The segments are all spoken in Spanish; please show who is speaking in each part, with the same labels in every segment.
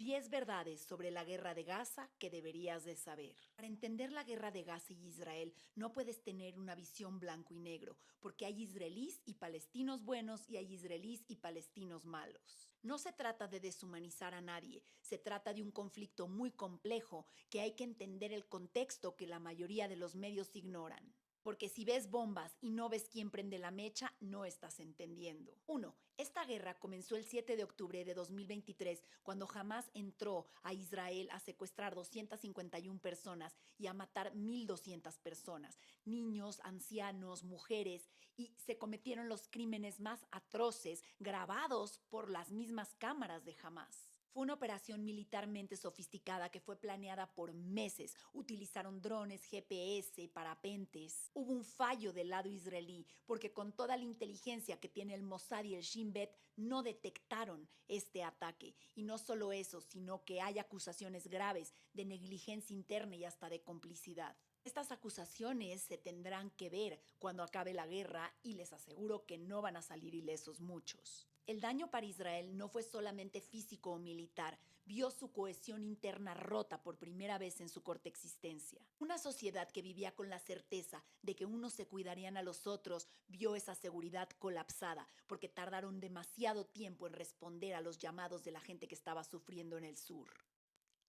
Speaker 1: 10 verdades sobre la guerra de Gaza que deberías de saber. Para entender la guerra de Gaza y Israel, no puedes tener una visión blanco y negro, porque hay israelíes y palestinos buenos y hay israelíes y palestinos malos. No se trata de deshumanizar a nadie, se trata de un conflicto muy complejo que hay que entender el contexto que la mayoría de los medios ignoran. Porque si ves bombas y no ves quién prende la mecha, no estás entendiendo. 1. Esta guerra comenzó el 7 de octubre de 2023, cuando Hamas entró a Israel a secuestrar 251 personas y a matar 1.200 personas, niños, ancianos, mujeres, y se cometieron los crímenes más atroces grabados por las mismas cámaras de Hamas. Fue una operación militarmente sofisticada que fue planeada por meses. Utilizaron drones, GPS, parapentes. Hubo un fallo del lado israelí porque con toda la inteligencia que tiene el Mossad y el Shin Bet no detectaron este ataque. Y no solo eso, sino que hay acusaciones graves de negligencia interna y hasta de complicidad. Estas acusaciones se tendrán que ver cuando acabe la guerra y les aseguro que no van a salir ilesos muchos. El daño para Israel no fue solamente físico o militar, vio su cohesión interna rota por primera vez en su corta existencia. Una sociedad que vivía con la certeza de que unos se cuidarían a los otros vio esa seguridad colapsada porque tardaron demasiado tiempo en responder a los llamados de la gente que estaba sufriendo en el sur.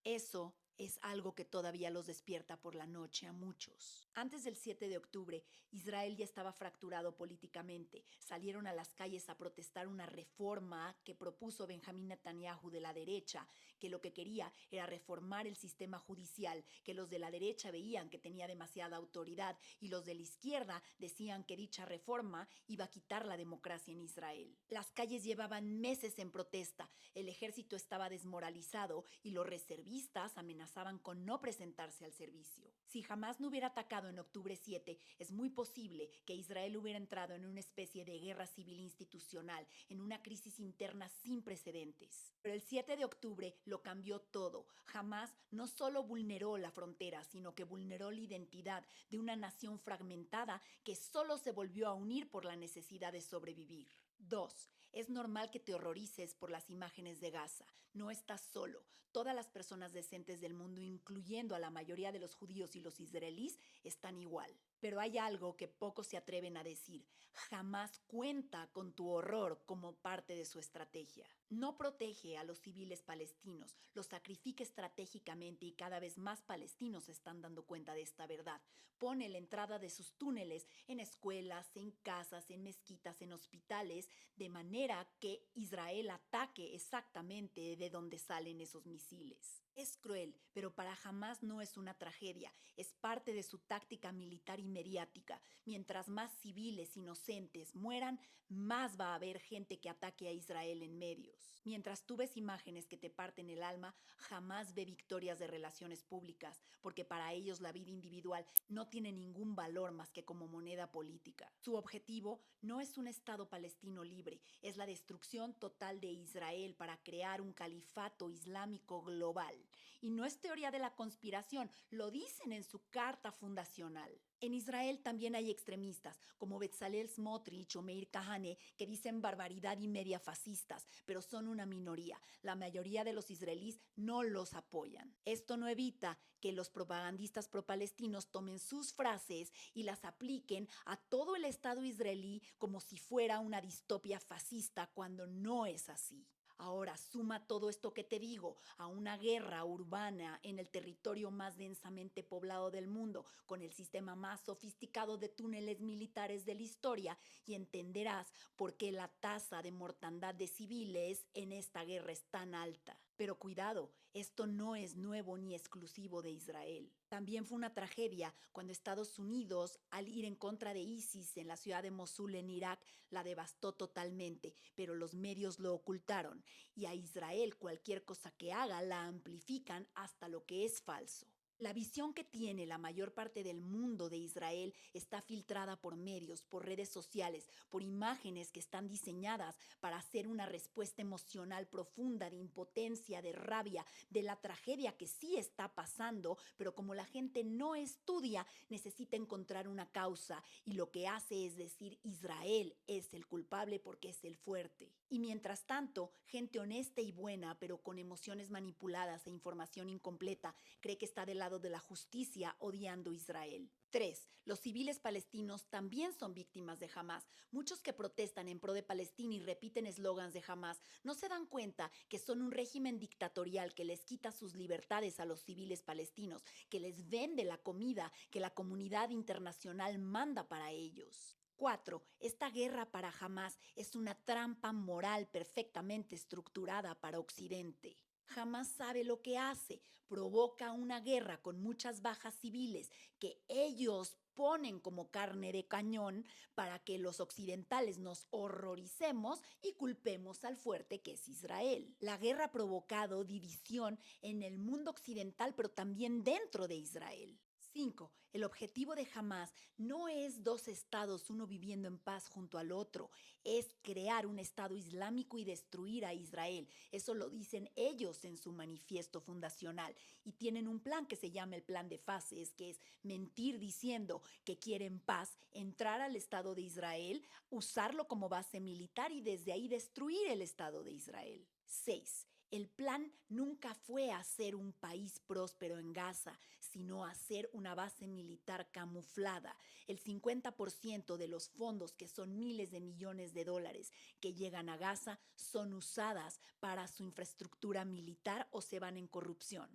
Speaker 1: Eso es algo que todavía los despierta por la noche a muchos. Antes del 7 de octubre, Israel ya estaba fracturado políticamente. Salieron a las calles a protestar una reforma que propuso Benjamín Netanyahu de la derecha, que lo que quería era reformar el sistema judicial, que los de la derecha veían que tenía demasiada autoridad y los de la izquierda decían que dicha reforma iba a quitar la democracia en Israel. Las calles llevaban meses en protesta, el ejército estaba desmoralizado y los reservistas amenazaban con no presentarse al servicio. Si Hamas no hubiera atacado en octubre 7, es muy posible que Israel hubiera entrado en una especie de guerra civil institucional, en una crisis interna sin precedentes. Pero el 7 de octubre lo cambió todo. Hamas no solo vulneró la frontera, sino que vulneró la identidad de una nación fragmentada que solo se volvió a unir por la necesidad de sobrevivir. 2. Es normal que te horrorices por las imágenes de Gaza. No estás solo. Todas las personas decentes del mundo, incluyendo a la mayoría de los judíos y los israelíes, están igual. Pero hay algo que pocos se atreven a decir. Jamás cuenta con tu horror como parte de su estrategia. No protege a los civiles palestinos, los sacrifica estratégicamente y cada vez más palestinos se están dando cuenta de esta verdad. Pone la entrada de sus túneles en escuelas, en casas, en mezquitas, en hospitales, de manera que Israel ataque exactamente de donde salen esos misiles. Es cruel, pero para Hamas no es una tragedia, es parte de su táctica militar y mediática. Mientras más civiles inocentes mueran, más va a haber gente que ataque a Israel en medios. Mientras tú ves imágenes que te parten el alma, jamás ve victorias de relaciones públicas, porque para ellos la vida individual no tiene ningún valor más que como moneda política. Su objetivo no es un Estado palestino libre, es la destrucción total de Israel para crear un califato islámico global. Y no es teoría de la conspiración, lo dicen en su carta fundacional. En Israel también hay extremistas, como Bezalel Smotrich o Meir Kahane, que dicen barbaridad y media fascistas, pero son una minoría. La mayoría de los israelíes no los apoyan. Esto no evita que los propagandistas pro-palestinos tomen sus frases y las apliquen a todo el Estado israelí como si fuera una distopia fascista, cuando no es así. Ahora suma todo esto que te digo a una guerra urbana en el territorio más densamente poblado del mundo, con el sistema más sofisticado de túneles militares de la historia, y entenderás por qué la tasa de mortandad de civiles en esta guerra es tan alta. Pero cuidado, esto no es nuevo ni exclusivo de Israel. También fue una tragedia cuando Estados Unidos, al ir en contra de ISIS en la ciudad de Mosul en Irak, la devastó totalmente, pero los medios lo ocultaron y a Israel cualquier cosa que haga la amplifican hasta lo que es falso. La visión que tiene la mayor parte del mundo de Israel está filtrada por medios, por redes sociales, por imágenes que están diseñadas para hacer una respuesta emocional profunda de impotencia, de rabia, de la tragedia que sí está pasando, pero como la gente no estudia, necesita encontrar una causa y lo que hace es decir Israel es el culpable porque es el fuerte. Y mientras tanto, gente honesta y buena, pero con emociones manipuladas e información incompleta, cree que está del lado de la justicia odiando Israel. 3. Los civiles palestinos también son víctimas de Hamas. Muchos que protestan en pro de Palestina y repiten eslogans de Hamas no se dan cuenta que son un régimen dictatorial que les quita sus libertades a los civiles palestinos, que les vende la comida que la comunidad internacional manda para ellos. 4. Esta guerra para Hamas es una trampa moral perfectamente estructurada para Occidente. Jamás sabe lo que hace, provoca una guerra con muchas bajas civiles que ellos ponen como carne de cañón para que los occidentales nos horroricemos y culpemos al fuerte que es Israel. La guerra ha provocado división en el mundo occidental, pero también dentro de Israel. 5. El objetivo de Hamas no es dos estados, uno viviendo en paz junto al otro, es crear un estado islámico y destruir a Israel. Eso lo dicen ellos en su manifiesto fundacional y tienen un plan que se llama el plan de fases, que es mentir diciendo que quieren paz, entrar al Estado de Israel, usarlo como base militar y desde ahí destruir el Estado de Israel. 6. El plan nunca fue hacer un país próspero en Gaza, sino hacer una base militar camuflada. El 50% de los fondos, que son miles de millones de dólares que llegan a Gaza, son usadas para su infraestructura militar o se van en corrupción.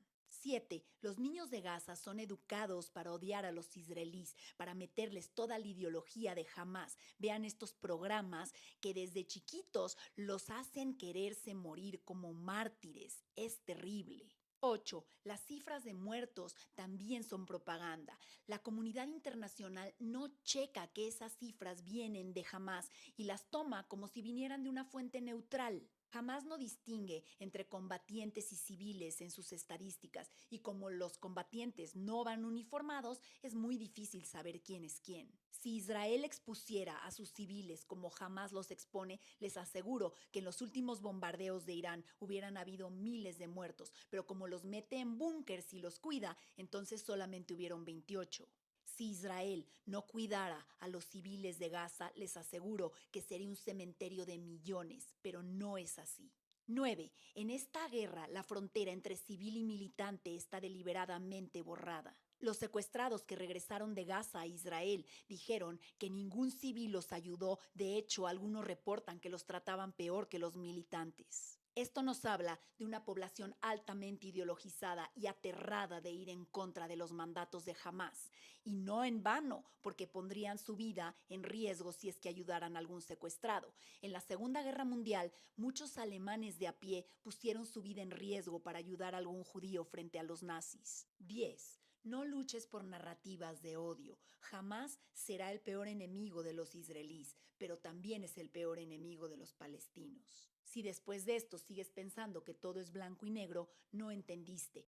Speaker 1: 7. Los niños de Gaza son educados para odiar a los israelíes, para meterles toda la ideología de Hamas. Vean estos programas que desde chiquitos los hacen quererse morir como mártires. Es terrible. 8. Las cifras de muertos también son propaganda. La comunidad internacional no checa que esas cifras vienen de Hamas y las toma como si vinieran de una fuente neutral. Jamás no distingue entre combatientes y civiles en sus estadísticas y como los combatientes no van uniformados, es muy difícil saber quién es quién. Si Israel expusiera a sus civiles como jamás los expone, les aseguro que en los últimos bombardeos de Irán hubieran habido miles de muertos, pero como los mete en búnkers y los cuida, entonces solamente hubieron 28. Si Israel no cuidara a los civiles de Gaza, les aseguro que sería un cementerio de millones, pero no es así. 9. En esta guerra, la frontera entre civil y militante está deliberadamente borrada. Los secuestrados que regresaron de Gaza a Israel dijeron que ningún civil los ayudó, de hecho algunos reportan que los trataban peor que los militantes. Esto nos habla de una población altamente ideologizada y aterrada de ir en contra de los mandatos de Hamas, y no en vano, porque pondrían su vida en riesgo si es que ayudaran a algún secuestrado. En la Segunda Guerra Mundial, muchos alemanes de a pie pusieron su vida en riesgo para ayudar a algún judío frente a los nazis. 10. No luches por narrativas de odio. Jamás será el peor enemigo de los israelíes, pero también es el peor enemigo de los palestinos. Si después de esto sigues pensando que todo es blanco y negro, no entendiste.